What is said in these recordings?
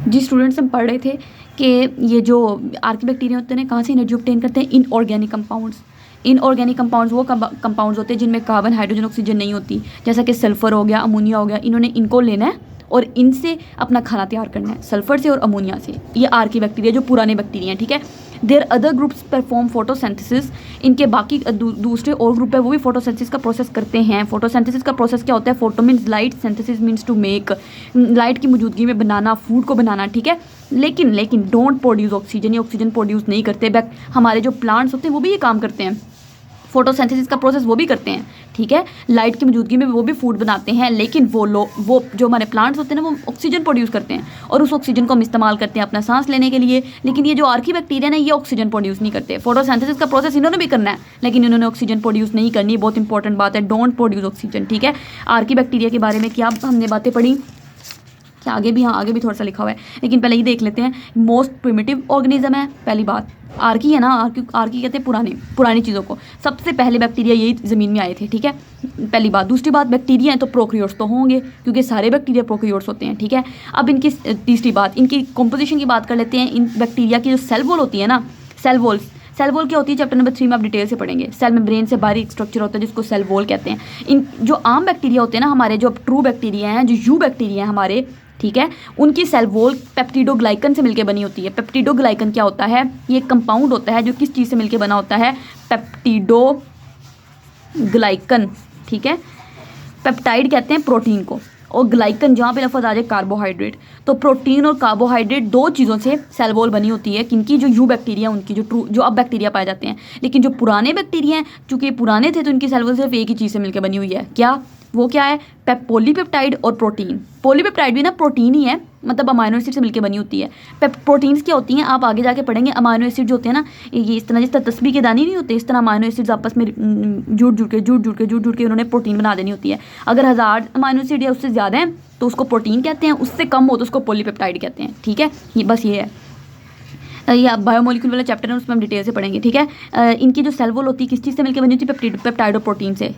जिस स्टूडेंट्स हम पढ़ रहे थे कि ये जो आर्किबैक्टीरिया होते हैं कहाँ से एनर्जी ऑब्टेन करते हैं, इनऑर्गेनिक कंपाउंड्स। इनऑर्गेनिक कंपाउंड्स वो कंपाउंड्स होते हैं जिनमें कार्बन, हाइड्रोजन, ऑक्सीजन नहीं होती, जैसा कि सल्फर हो गया, अमोनिया हो गया। इन्होंने इनको लेना है और इनसे अपना खाना तैयार करना है, सल्फर से और अमोनिया से। ये आर्किबैक्टीरिया जो पुराने बैक्टीरिया हैं, ठीक है। There other groups perform photosynthesis. इनके बाकी दूसरे और ग्रुप है वो भी फोटोसिंथेसिस का प्रोसेस करते हैं। फोटोसिंथेसिस का प्रोसेस क्या होता है? Photo means light, synthesis means to make, light की मौजूदगी में बनाना, फूड को बनाना, ठीक है। लेकिन डोंट प्रोड्यूस ऑक्सीजन, ये ऑक्सीजन प्रोड्यूस नहीं करते। हमारे जो प्लांट्स होते हैं वो भी ये काम करते हैं, फोटोसिंथेसिस का प्रोसेस वो भी करते हैं, ठीक है। लाइट की मौजूदगी में वो भी फूड बनाते हैं, लेकिन वो जो हमारे प्लांट्स होते हैं ना वो ऑक्सीजन प्रोड्यूस करते हैं और उस ऑक्सीजन को हम इस्तेमाल करते हैं अपना सांस लेने के लिए। लेकिन ये जो आर्किबैक्टीरिया ना ये ऑक्सीजन प्रोड्यूस नहीं करते। फोटोसिंथेसिस का प्रोसेस इन्होंने भी करना है लेकिन इन्होंने ऑक्सीजन प्रोड्यूस नहीं करनी। बहुत इंपॉर्टेंट बात है, डोंट प्रोड्यूस ऑक्सीजन, ठीक है। आर्किबैक्टीरिया के बारे में क्या हमने बातें पढ़ी, क्या आगे भी, हाँ आगे भी थोड़ा सा लिखा हुआ है, लेकिन पहले ये देख लेते हैं। मोस्ट प्रिमिटिव ऑर्गेनिज्म है, पहली बात। आर्की है ना, आर्की कहते हैं पुरानी चीज़ों को। सबसे पहले बैक्टीरिया यही ज़मीन में आए थे, ठीक है, पहली बात। दूसरी बात, बैक्टीरिया हैं तो प्रोकैरियोट्स तो होंगे क्योंकि सारे बैक्टीरिया प्रोकैरियोट्स होते हैं, ठीक है। अब इनकी तीसरी बात, इनकी कॉम्पोजिशन की बात कर लेते हैं। इन बैक्टीरिया की जो सेल वॉल होती है ना, सेल वॉल क्या होती है चैप्टर नंबर 3 में आप डिटेल से पढ़ेंगे। सेल मेम्ब्रेन से बाहरी एक स्ट्रक्चर होता है जिसको सेल वॉल कहते हैं। इन जो आम बैक्टीरिया होते हैं ना हमारे, जो ट्रू बैक्टीरिया हैं, जो यू बैक्टीरिया हैं हमारे, ठीक है, उनकी सेल वॉल पेप्टिडोग्लाइकन से मिलकर बनी होती है। पेप्टिडोग्लाइकन क्या होता है? ये कंपाउंड होता है जो किस चीज़ से मिलकर बना होता है? पेप्टिडोग्लाइकन, ठीक है। पेप्टाइड कहते हैं प्रोटीन को, और ग्लाइकन जहाँ पे लफ्ज़ आ जाए कार्बोहाइड्रेट। तो प्रोटीन और कार्बोहाइड्रेट दो चीज़ों से सेल वॉल बनी होती है। किनकी? जो यू बैक्टीरिया, उनकी जो अब बैक्टीरिया पाए जाते हैं। लेकिन जो पुराने बैक्टीरिया हैं, चूँकि पुराने थे तो इनकी सेल वॉल सिर्फ एक ही चीज़ से मिलकर बनी हुई है। क्या? वो क्या है? पॉलीपेप्टाइड और प्रोटीन। पॉलीपेप्टाइड भी ना प्रोटीन ही है, मतलब अमाइनो एसिड से मिलकर बनी होती है। प्रोटीन्स क्या होती हैं आप आगे जाके पढ़ेंगे। अमाइनो एसिड जो होते हैं ना, ये इस तरह तस्बीह के दाने नहीं होते, इस तरह अमाइनो एसिड्स आपस में जुड़ के उन्होंने प्रोटीन बना देनी होती है। अगर 1000 अमाइनो एसिड या उससे ज़्यादा हैं तो उसको प्रोटीन कहते हैं, उससे कम हो तो उसको पॉलीपेप्टाइड कहते हैं, ठीक है। ये बस ये है, ये बायोमोलिक्यूल वाला चैप्टर है उसमें हम डिटेल से पढ़ेंगे, ठीक है। इनकी जो सेल वॉल होती है किस चीज़ से मिलकर बनी होती है? पेप्टाइड और प्रोटीन से।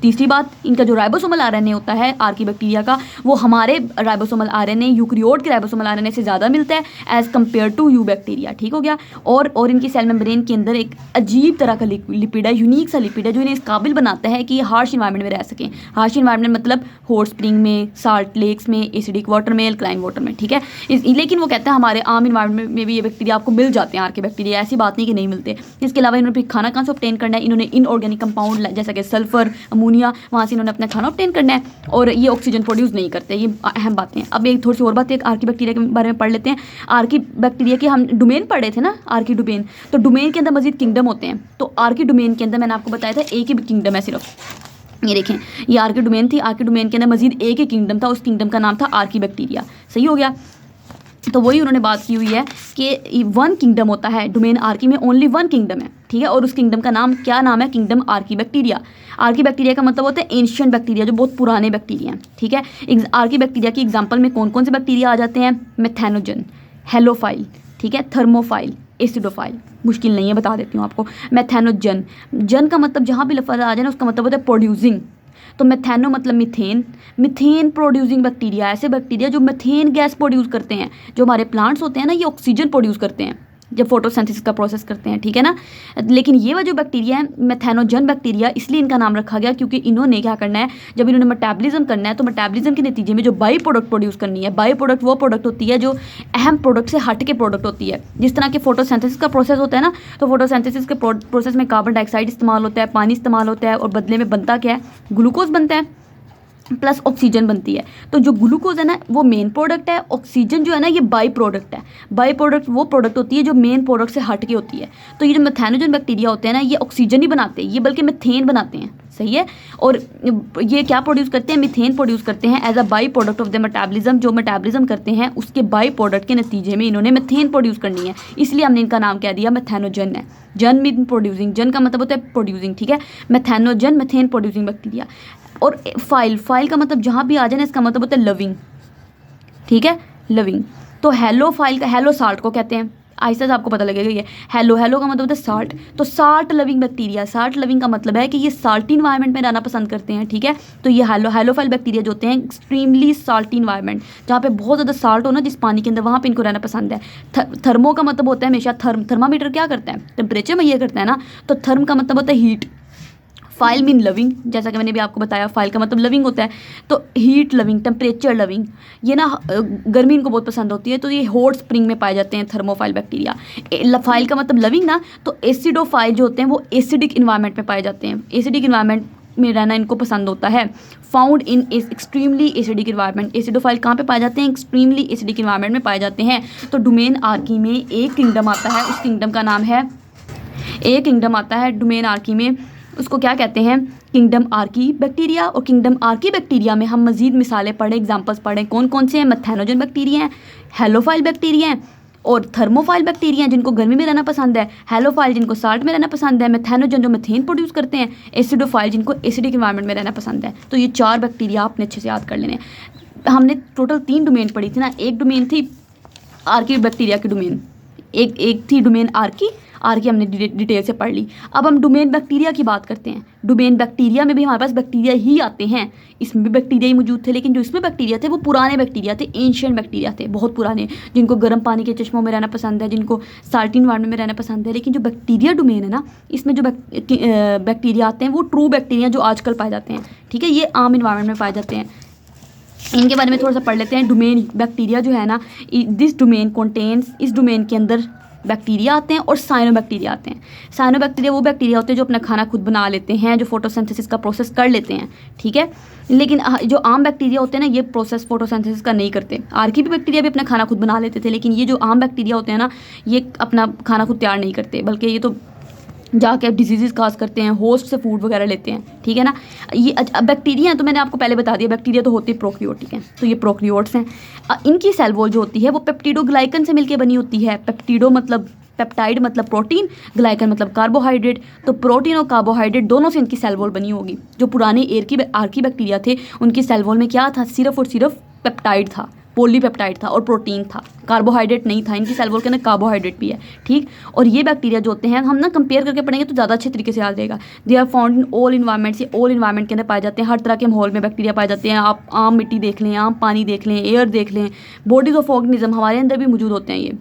तीसरी बात, इनका जो राइबोसोमल आरएनए होता है आर्किबैक्टीरिया का, वो हमारे राइबोसोमल आरएनए, यूकैरियोट के राइबोसोमल आरएनए से ज़्यादा मिलता है as compared to eubacteria, ठीक हो गया। और इनकी सेल मेम्ब्रेन के अंदर एक अजीब तरह का लिपिड है, यूनिक सा लिपिड है जो इन्हें इस काबिल बनाता है कि ये हार्श इन्वायरमेंट में रह सकें। हार्श इन्वायरमेंट मतलब हॉट स्प्रिंग में, साल्ट लेक्स में, एसिडिक वाटर में, अल्कलाइन वाटर में, ठीक है। लेकिन वो कहते हैं हमारे आम इन्वायरमेंट में भी ये बैक्टीरिया आपको मिल जाते हैं, आर्किबैक्टीरिया, ऐसी बात नहीं कि नहीं मिलते। इसके अलावा इन्होंने फिर खाना कहाँ से ऑब्टेन करना है? इन्होंने इनऑर्गेनिक कंपाउंड जैसा कि सल्फर, अमोनिया, वहाँ से इन्होंने अपना खाना ऑब्टेन करना है, और ये ऑक्सीजन प्रोड्यूस नहीं करते। ये अहम बातें हैं। अब एक थोड़ी सी और बातें आर्किबैक्टीरिया के बारे में पढ़ लेते हैं। आर्किबैक्टीरिया के हम डोमेन पढ़ रहे थे ना, आर्की डोमेन। तो डोमेन के अंदर मजीद किंगडम होते हैं। तो आर्की डोमेन के अंदर मैंने आपको बताया था एक ही किंगडम है सिर्फ। ये देखें, ये आर्की डोमेन थी, आर्की डोमेन के अंदर मजीद एक ही किंगडम था, उस किंगडम का नाम था आर्किबैक्टीरिया। सही हो गया। तो वही उन्होंने बात की हुई है कि वन किंगडम होता है डोमेन आर्की में, ओनली वन किंगडम है, ठीक है। और उस किंगडम का नाम क्या नाम है? Kingdom archaebacteria. आर्किबैक्टीरिया का मतलब होता है एंशिएंट बैक्टीरिया, जो बहुत पुराने बैक्टीरिया हैं, ठीक है। आर्किबैक्टीरिया की एग्जांपल में कौन कौन से बैक्टीरिया आ जाते हैं? मेथेनोजन, हेलोफाइल, ठीक है, थर्मोफाइल, एसिडोफाइल। मुश्किल नहीं है, बता देती हूँ आपको। मेथेनोजन, जन का मतलब जहाँ भी लफ्ज़ आ जाए ना उसका मतलब होता है प्रोड्यूसिंग। तो मेथेनो मतलब मीथेन प्रोड्यूसिंग बैक्टीरिया, ऐसे बैक्टीरिया जो मीथेन गैस प्रोड्यूस करते हैं। जो हमारे प्लांट्स होते हैं ना ये ऑक्सीजन प्रोड्यूस करते हैं जब फोटोसिंथेसिस का प्रोसेस करते हैं, ठीक है ना। लेकिन ये वो जो बैक्टीरिया है मेथेनोजन बैक्टीरिया, इसलिए इनका नाम रखा गया क्योंकि इन्होंने क्या करना है, जब इन्होंने मेटाबॉलिज्म करना है तो मेटाबॉलिज्म के नतीजे में जो बाई प्रोडक्ट प्रोड्यूस करनी है। बाई प्रोडक्ट वो प्रोडक्ट होती है जो अहम प्रोडक्ट से हट के प्रोडक्ट होती है। जिस तरह के फोटोसिंथेसिस का प्रोसेस होता है ना, तो फोटोसिंथेसिस के प्रोसेस में कार्बन डाइऑक्साइड इस्तेमाल होता है, पानी इस्तेमाल होता है, और बदले में बनता क्या है? ग्लूकोज बनता है प्लस ऑक्सीजन बनती है। तो जो ग्लूकोज है ना वो मेन प्रोडक्ट है, ऑक्सीजन जो है ना ये बाई प्रोडक्ट है। बाई प्रोडक्ट वो प्रोडक्ट होती है जो मेन प्रोडक्ट से हट के होती है। तो ये जो मेथेनोजन बैक्टीरिया होते हैं ना ये ऑक्सीजन ही बनाते हैं, ये बल्कि मीथेन बनाते हैं, सही है। और ये क्या प्रोड्यूस करते हैं? मीथेन प्रोड्यूस करते हैं as a by product of the metabolism. जो मेटाबॉलिज्म करते हैं उसके बाई प्रोडक्ट के नतीजे में इन्होंने मीथेन प्रोड्यूस करनी है, इसलिए हमने इनका नाम कह दिया मेथेनोजन है। जन मीन प्रोड्यूसिंग, जन का मतलब होता है प्रोड्यूसिंग, ठीक है। मेथेनोजन मीथेन प्रोड्यूसिंग बैक्टीरिया। और फाइल का मतलब जहाँ भी आ जाए ना इसका मतलब होता है लविंग, ठीक है, लविंग। तो हेलो फाइल का, हेलो साल्ट को कहते हैं, आहिस्ता से आपको पता लगेगा ये। हेलो, हेलो का मतलब होता है साल्ट, तो salt loving bacteria, salt loving का मतलब है कि ये साल्टी इन्वायरमेंट में रहना पसंद करते हैं, ठीक है। तो ये हेलोफाइल बैक्टीरिया जो होते हैं एक्सट्रीमली साल्टी इन्वायरमेंट, जहाँ पे बहुत ज़्यादा साल्ट हो ना जिस पानी के अंदर, वहाँ पे इनको रहना पसंद है। थर्मो का मतलब होता है हमेशा, थर्मामीटर क्या करता है, टेम्परेचर मेजर करता है ना, तो थर्म का मतलब होता है हीट, फाइल मीन लविंग, जैसा कि मैंने भी आपको बताया फाइल का मतलब लविंग होता है, तो हीट लविंग, टेम्परेचर लविंग, ये ना गर्मी इनको बहुत पसंद होती है, तो ये हॉट स्प्रिंग में पाए जाते हैं थर्मोफाइल बैक्टीरिया। फाइल का मतलब लविंग ना, तो एसिडोफाइल जो होते हैं वो एसिडिक इन्वायरमेंट में पाए जाते हैं, एसिडिक इन्वायरमेंट में रहना इनको पसंद होता है। Found in extremely acidic environment, acidophile कहाँ पे पाए जाते हैं, एक्सट्रीमली एसिडिक इन्वायरमेंट में पाए जाते हैं। तो डोमेन आर्की में एक किंगडम आता है, उस किंगडम का नाम है, एक किंगडम आता है डोमेन आर्की में, उसको क्या कहते हैं, किंगडम आर्की बैक्टीरिया। और किंगडम आर्की बैक्टीरिया में हम मजीद मिसालें पढ़ें, एग्जांपल्स पढ़ें, कौन कौन से हैं, मैथेनोजन बैक्टीरिया हैं, हेलोफाइल बैक्टीरिया हैं, और थर्मोफाइल बैक्टीरिया हैं जिनको गर्मी में रहना पसंद है, हेलोफाइल जिनको साल्ट में रहना पसंद है, मैथेनोजन जो मीथेन प्रोड्यूस करते हैं, एसिडोफाइल जिनको एसिडिक इन्वायरमेंट में रहना पसंद है। तो ये 4 बैक्टीरिया आपने अच्छे से याद कर लेने। हमने टोटल 3 डोमेन पढ़ी थी ना, एक डोमेन थी आर्की बैक्टीरिया की डोमेन, एक थी डोमेन आर्की हमने डिटेल से पढ़ ली। अब हम डोमेन बैक्टीरिया की बात करते हैं। डोमेन बैक्टीरिया में भी हमारे पास बैक्टीरिया ही आते हैं, इसमें भी बैक्टीरिया ही मौजूद थे, लेकिन जो इसमें बैक्टीरिया थे वो पुराने बैक्टीरिया थे, एंशियंट बैक्टीरिया थे, बहुत पुराने, जिनको गर्म पानी के चश्मों में रहना पसंद है, जिनको साल्टी इन्वायरमेंट में रहना पसंद है। लेकिन जो बैक्टीरिया डोमेन है ना, इसमें जो बैक्टीरिया आते हैं वो ट्रू बैक्टीरिया जो आजकल पाए जाते हैं, ठीक है, ये आम इन्वायरमेंट में पाए जाते हैं। इनके बारे में थोड़ा सा पढ़ लेते हैं। डोमेन बैक्टीरिया जो है ना, दिस डोमेन कंटेन्स, इस डोमेन के अंदर बैक्टीरिया आते हैं और साइनो बैक्टीरिया आते हैं। साइनो बैक्टीरिया वो बैक्टीरिया होते हैं जो अपना खाना खुद बना लेते हैं, जो फोटोसिंथेसिस का प्रोसेस कर लेते हैं, ठीक है। लेकिन जो आम बैक्टीरिया होते हैं ना, ये प्रोसेस फोटोसिंथेसिस का नहीं करते। आर्की भी बैक्टीरिया भी अपना खाना खुद बना लेते थे, लेकिन ये जो आम बैक्टीरिया होते हैं ना, ये अपना खाना खुद तैयार नहीं करते, बल्कि ये तो जाके डिजीज़ काज करते हैं, होस्ट से फूड वगैरह लेते हैं, ठीक है ना। ये बैक्टीरिया हैं, तो मैंने आपको पहले बता दिया, बैक्टीरिया तो होती है प्रोक्रियोटिक हैं, तो ये प्रोक्रियोट्स हैं। इनकी सेल वॉल जो होती है वो पेप्टिडोग्लाइकन से मिलकर बनी होती है। पेप्टिडो मतलब पेप्टाइड मतलब प्रोटीन, ग्लाइकन मतलब कार्बोहाइड्रेट, तो प्रोटीन और कार्बोहाइड्रेट दोनों से इनकी सेल वॉल बनी होगी। जो पुराने आर्की बैक्टीरिया थे उनकी सेल वॉल में क्या था, सिर्फ और सिर्फ पेप्टाइड था, पॉलीपेप्टाइड था और प्रोटीन था, कार्बोहाइड्रेट नहीं था। इनकी सेल वॉल के अंदर कार्बोहाइड्रेट भी है, ठीक। और ये बैक्टीरिया जो होते हैं, हम ना कंपेयर करके पढ़ेंगे तो ज़्यादा अच्छे तरीके से याद रहेगा। They are found in all environments, ये ऑल इन्वायरमेंट के अंदर पाए जाते हैं, हर तरह के माहौल में बैक्टीरिया पाए जाते हैं। आप आम मिट्टी देख लें, आम पानी देख लें, एयर देख लें, बॉडीज ऑफ ऑर्गेनिज्म हमारे अंदर भी मौजूद होते हैं, ये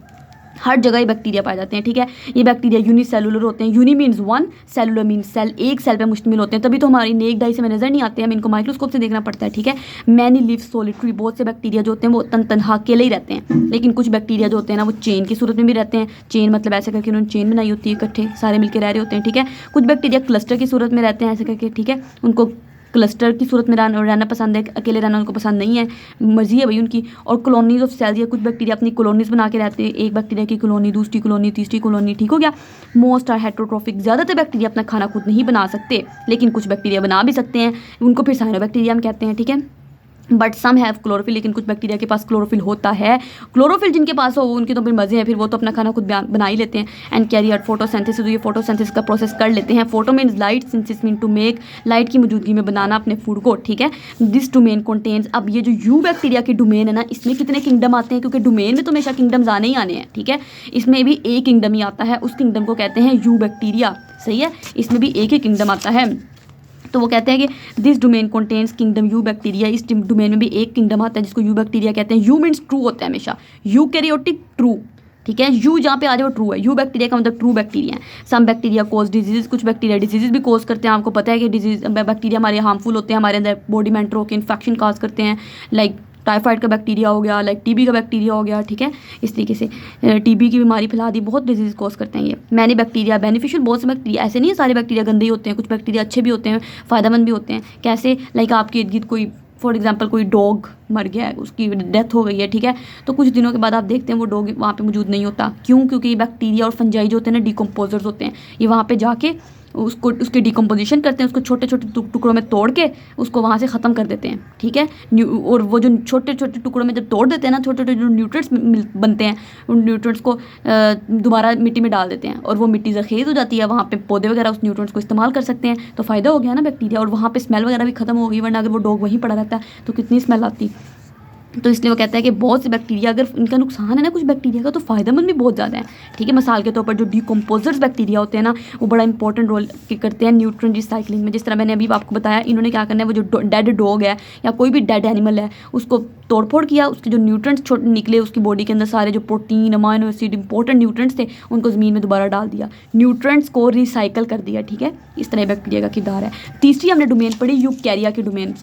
हर जगह ही बैक्टीरिया पाए जाते हैं, ठीक है। ये बैक्टीरिया यूनिसेलुलर होते हैं, uni means one, cellular means cell, एक सेल पे मुश्तमिल होते हैं, तभी तो हमारी नेक डाई से में नज़र नहीं आते हैं, हमें इनको माइक्रोस्कोप से देखना पड़ता है, ठीक है। मैनी लिव सोलिटरी, बहुत से बैक्टीरिया जो होते हैं वो तनहा अकेले ही रहते हैं, लेकिन कुछ बैक्टीरिया जो होते हैं ना वो चेन की सूरत में भी रहते हैं। चेन मतलब ऐसे करके उन्होंने चेन बनाई होती है, इकट्ठे सारे मिलकर रह रहे होते हैं, ठीक है। कुछ बैक्टीरिया क्लस्टर की सूरत में रहते हैं ऐसे करके, ठीक है, उनको क्लस्टर की सूरत में रहना पसंद है, अकेले रहना उनको पसंद नहीं है, मर्जी है भाई उनकी। और कॉलोनीज ऑफ सेल्स, या कुछ बैक्टीरिया अपनी कॉलोनीज बना के रहते हैं, एक बैक्टीरिया की कॉलोनी, दूसरी कॉलोनी, तीसरी कॉलोनी, ठीक हो गया। मोस्ट आर हेट्रोट्रोफिक, ज़्यादातर बैक्टीरिया अपना खाना खुद नहीं बना सकते, लेकिन कुछ बैक्टीरिया बना भी सकते हैं, उनको फिर साइनो बैक्टीरिया हम कहते हैं, ठीक है। बट सम हैव क्लोरोफिल, लेकिन कुछ बैक्टीरिया के पास क्लोरोफिल होता है। क्लोरोफिल जिनके पास हो उनके तो फिर मज़े हैं, फिर वो तो अपना खाना खुद बना ही लेते हैं। एंड कैरी आउट फोटोसिंथेसिस, तो ये फोटोसिंथेसिस का प्रोसेस कर लेते हैं। Photo means light, synthesis mean to make, light की मौजूदगी में बनाना अपने फूड को, ठीक है। दिस डोमेन कंटेन्स, अब ये जो यू बैक्टीरिया की डोमेन है ना, इसमें कितने किंगडम आते हैं, क्योंकि डोमेन में तो हमेशा किंगडम्स आने ही आने हैं, ठीक है। इसमें भी एक किंगडम ही आता है, उस किंगडम को कहते हैं यू बैक्टीरिया, सही है। इसमें भी एक ही किंगडम आता है, तो वो कहते हैं कि this domain contains kingdom you bacteria, इस डोमेन में भी एक किंगडम आता है जिसको यू बैक्टीरिया कहते हैं। यू मीन्स ट्रू होता है हमेशा, यूकैरियोटिक ट्रू, ठीक है। यू जहाँ पे आ जाए वो ट्रू है, यू बैक्टीरिया का मतलब ट्रू बैक्टीरिया है। सम बैक्टीरिया कोज डिजीज, कुछ बैक्टीरिया डिजीज भी कोज करते हैं। आपको पता है कि डिजीज बैक्टीरिया हमारे हार्मफुल होते हैं, हमारे अंदर बॉडी में एंटर होकर इन्फेक्शन काज करते हैं, लाइक टाइफाइड का बैक्टीरिया हो गया, लाइक टीबी का बैक्टीरिया हो गया, ठीक है। इस तरीके से टीबी की बीमारी फैला दी, बहुत डिजीज कॉज करते हैं ये। मैंने बैक्टीरिया बेनिफिशियल, बहुत से बैक्टीरिया, ऐसे नहीं है सारे बैक्टीरिया गंदे ही होते हैं, कुछ बैक्टीरिया अच्छे भी होते हैं, फ़ायदेमंद भी होते हैं। कैसे, लाइक आपके इर्द गिर्द कोई फॉर एग्जांपल कोई डॉग मर गया है, उसकी डेथ हो गई है, ठीक है, तो कुछ दिनों के बाद आप देखते हैं वो डॉग वहाँ पे मौजूद नहीं होता। क्यों? क्योंकि ये बैक्टीरिया और फंजाई जो होते हैं ना, डिकम्पोजर्स होते हैं, ये वहाँ पे जाके उसको उसकी डिकम्पोजिशन करते हैं, उसको छोटे छोटे टुकड़ों में तोड़ के उसको वहाँ से ख़त्म कर देते हैं, ठीक है। और वो जो छोटे छोटे टुकड़ों में जब तोड़ देते हैं ना, छोटे छोटे जो न्यूट्रिएंट्स बनते हैं, उन न्यूट्रिएंट्स को दोबारा मिट्टी में डाल देते हैं, और वो मिट्टी ज़ख़ीर हो जाती है, वहाँ पे पौधे वगैरह उस न्यूट्रिएंट्स को इस्तेमाल कर सकते हैं, तो फ़ायदा हो गया ना बैक्टीरिया, और वहाँ पे स्मेल वगैरह भी ख़त्म हो गई, वरना अगर वो डॉग वहीं पड़ा रहता है तो कितनी स्मेल आती। तो इसलिए वो कहता है कि बहुत से बैक्टीरिया, अगर इनका नुकसान है ना कुछ बैक्टीरिया का, तो फ़ायदेमंद भी बहुत ज़्यादा है, ठीक है। मिसाल के तौर पर जो डिकम्पोजर्स बैक्टीरिया होते हैं ना, वो बड़ा इंपॉर्टेंट रोल करते हैं न्यूट्रिएंट रिसाइकलिंग में। जिस तरह मैंने अभी आपको बताया, इन्होंने क्या करना है, वो जो डेड डॉग है या कोई भी डेड एनिमल है, उसको तोड़फोड़ किया, उसके जो न्यूट्रिएंट्स छोटे निकले उसकी बॉडी के अंदर, सारे जो protein, amino acid, important nutrients थे, उनको ज़मीन में दोबारा डाल दिया, न्यूट्रिएंट्स को रिसाइकल कर दिया, ठीक है। इस तरह बैक्टीरिया का किरदार है। तीसरी हमने डोमेन पढ़ी यूकैरिया की डोमेन।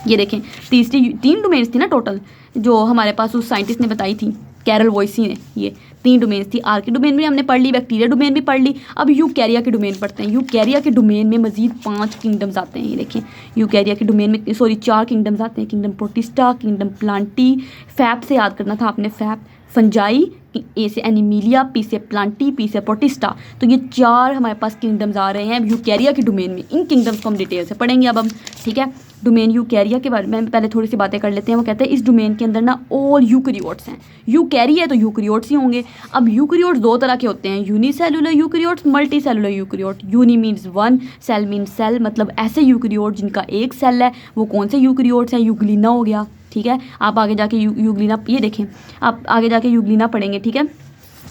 ये देखें, तीसरी 3 डोमेन्स थी ना टोटल, जो हमारे पास उस साइंटिस्ट ने बताई थी, कैरल वॉइसी ने। ये 3 डोमेन्स थी। आर की डोमेन भी हमने पढ़ ली, बैक्टीरिया डोमेन भी पढ़ ली। अब यूकैरिया के डोमेन पढ़ते हैं। यूकैरिया के डोमेन में मजीद 5 किंगडम्स आते हैं। ये देखें, यूकैरिया के डोमेन में 4 किंगडम्स आते हैं। Kingdom protista, kingdom Plantae, fap से याद करना था आपने, फैप, फंजाई, ए से एनिमिलिया, पी से प्लांटी, पी से प्रोटिस्टा। तो ये 4 हमारे पास किंगडम्स आ रहे हैं यूकैरिया के डोमेन में। इन किंगडम्स को हम डिटेल से पढ़ेंगे अब हम, ठीक है। डोमेन यूकैरिया के बारे में पहले थोड़ी सी बातें कर लेते हैं। वो कहते हैं इस डोमेन के अंदर ना ऑल यूकैरियोट्स हैं। यूकैरिया है तो यूकैरियोट्स ही होंगे। अब यूकैरियोट्स 2 तरह के होते हैं, unicellular eukaryotes, multicellular eukaryote. Uni means 1, cell means cell, मतलब ऐसे यूकैरियोट जिनका एक सेल है। वो कौन से यूकैरियोट्स हैं? यूग्लिना हो गया, ठीक है। आप आगे जाके यूग्लिना, ये देखें, आप आगे जाके यूग्लिना पढ़ेंगे, ठीक है।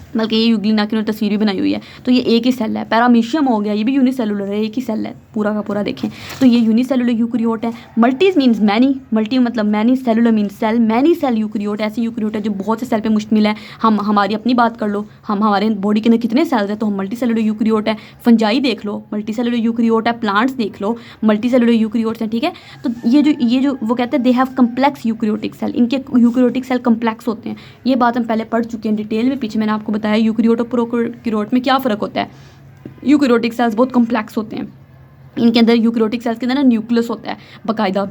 बल्कि ये यूग्लिना की तस्वीर भी बनाई हुई है। तो ये एक ही सेल है। पैरामीशियम हो गया, ये भी यूनिसेलुलर है, एक ही सेल है पूरा का पूरा, देखें। तो ये यूनिसेलुलर यूकैरियोट है। मल्टीज मीन्स मैनी, मल्टी मतलब many, cellular means cell, many cell eukaryote ऐसे यूकैरियोट है जो बहुत से सेल पे मुश्तमिल है। हम हमारी अपनी बात कर लो, हम हमारे बॉडी के अंदर कितने सेल्स हैं, तो हम मल्टी सेलुलर यूकैरियोट है। फंजाई देख लो, मल्टी सेलुलर यूकैरियोट है। प्लांट्स देख लो, मल्टी सेलुलर यूकैरियोट्स हैं, ठीक है। तो ये जो वो कहते हैं they have complex eukaryotic cell, इनके यूकैरियोटिक सेल कम्प्लेक्स होते हैं। ये बात हम पहले पढ़ चुके हैं डिटेल में, पीछे मैंने आपको बताया यूकैरियोट और प्रोकैरियोट में क्या फ़र्क होता है। यूकैरियोटिक सेल्स बहुत कम्प्लेक्स होते हैं। इनके अंदर यूकैरियोटिक सेल्स के अंदर ना न्यूक्लियस होता है बाकायदा।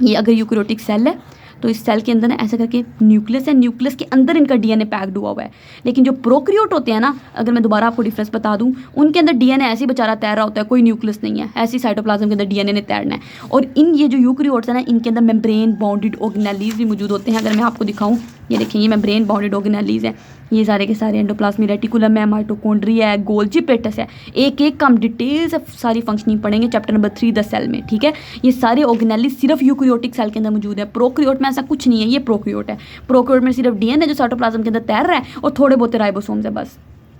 ये अगर यूकैरियोटिक सेल है तो इस सेल के अंदर ना ऐसा करके न्यूक्लियस है, न्यूक्लियस के अंदर इनका डीएनए पैक्ड हुआ हुआ है। लेकिन जो प्रोकैरियोट होते हैं ना, अगर मैं दोबारा आपको डिफरेंस बता दूं, उनके अंदर डीएनए ऐसे ही बेचारा तैर रहा होता है, कोई न्यूक्लियस नहीं है, ऐसी साइटोप्लाज्म के अंदर डीएनए ने तैरना है। और ये जो यूकैरियोट्स है ना, इनके अंदर मेम्ब्रेन बाउंडेड ऑर्गेनेलीज भी मौजूद होते हैं। अगर मैं आपको दिखाऊँ, ये देखिए, ये मेम्ब्रेन बाउंडेड ऑर्गेनेलीज है। ये सारे के सारे एंडोप्लाज्मिक रेटिकुलम है, माइटोकॉन्ड्रिया है, गोल्जी प्लेटस है। एक एक काम डिटेल से सारी फंक्शनिंग पढ़ेंगे चैप्टर नंबर 3 द सेल में, ठीक है। ये सारे ऑर्गेनेलीज सिर्फ यूकैरियोटिक सेल के अंदर मौजूद है। प्रोकैरियोट में ऐसा कुछ नहीं है, ये प्रोकैरियोट है। प्रोकैरियोट में सिर्फ डीएनए जो साइटोप्लाज्म के अंदर तैर रहा है, और थोड़े बहुत राइबोसोम्स है, बस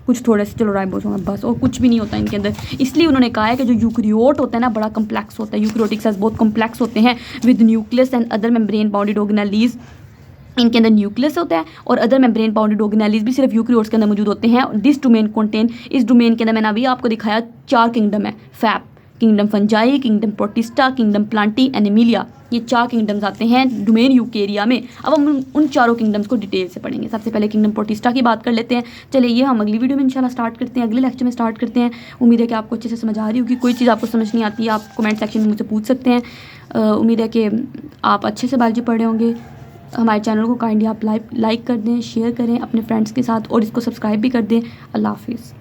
कुछ थोड़े से, चलो राइबोसोम है बस, और कुछ भी नहीं होता इनके अंदर। इसलिए उन्होंने कहा है कि जो यूकैरियोट होता है ना, बड़ा कम्प्लेक्स होता है। यूकैरियोटिक सेल्स बहुत कम्प्लेक्स होते हैं with nucleus and other membrane bounded organelles. इनके अंदर न्यूक्लियस होता है और अदर मेम्ब्रेन बाउंडेड ऑर्गेनेलीज भी सिर्फ यूकैरियोट्स के अंदर मौजूद होते हैं। दिस डोमेन कंटेन, इस डोमेन के अंदर मैंने अभी आपको दिखाया 4 किंगडम है, fap, kingdom fungi, kingdom protista, kingdom Plantae, Animalia. ये 4 किंगडम्स आते हैं डोमेन यूकैरिया में। अब हम उन चारों किंगडम्स को डिटेल से पढ़ेंगे। सबसे पहले किंगडम प्रोटिस्टा की बात कर लेते हैं। चलिए, ये हम अगली वीडियो में इंशाल्लाह स्टार्ट करते हैं, अगले लेक्चर में स्टार्ट करते हैं। उम्मीद है कि आपको अच्छे से समझ आ रही होगी। कोई चीज़ आपको समझ नहीं आती है, आप कमेंट सेक्शन में मुझसे पूछ सकते हैं। उम्मीद है कि आप अच्छे से बायोलॉजी पढ़ रहे होंगे। हमारे चैनल को काइंडली आप लाइक कर दें, शेयर करें अपने फ्रेंड्स के साथ, और इसको सब्सक्राइब भी कर दें। अल्लाह हाफिज़।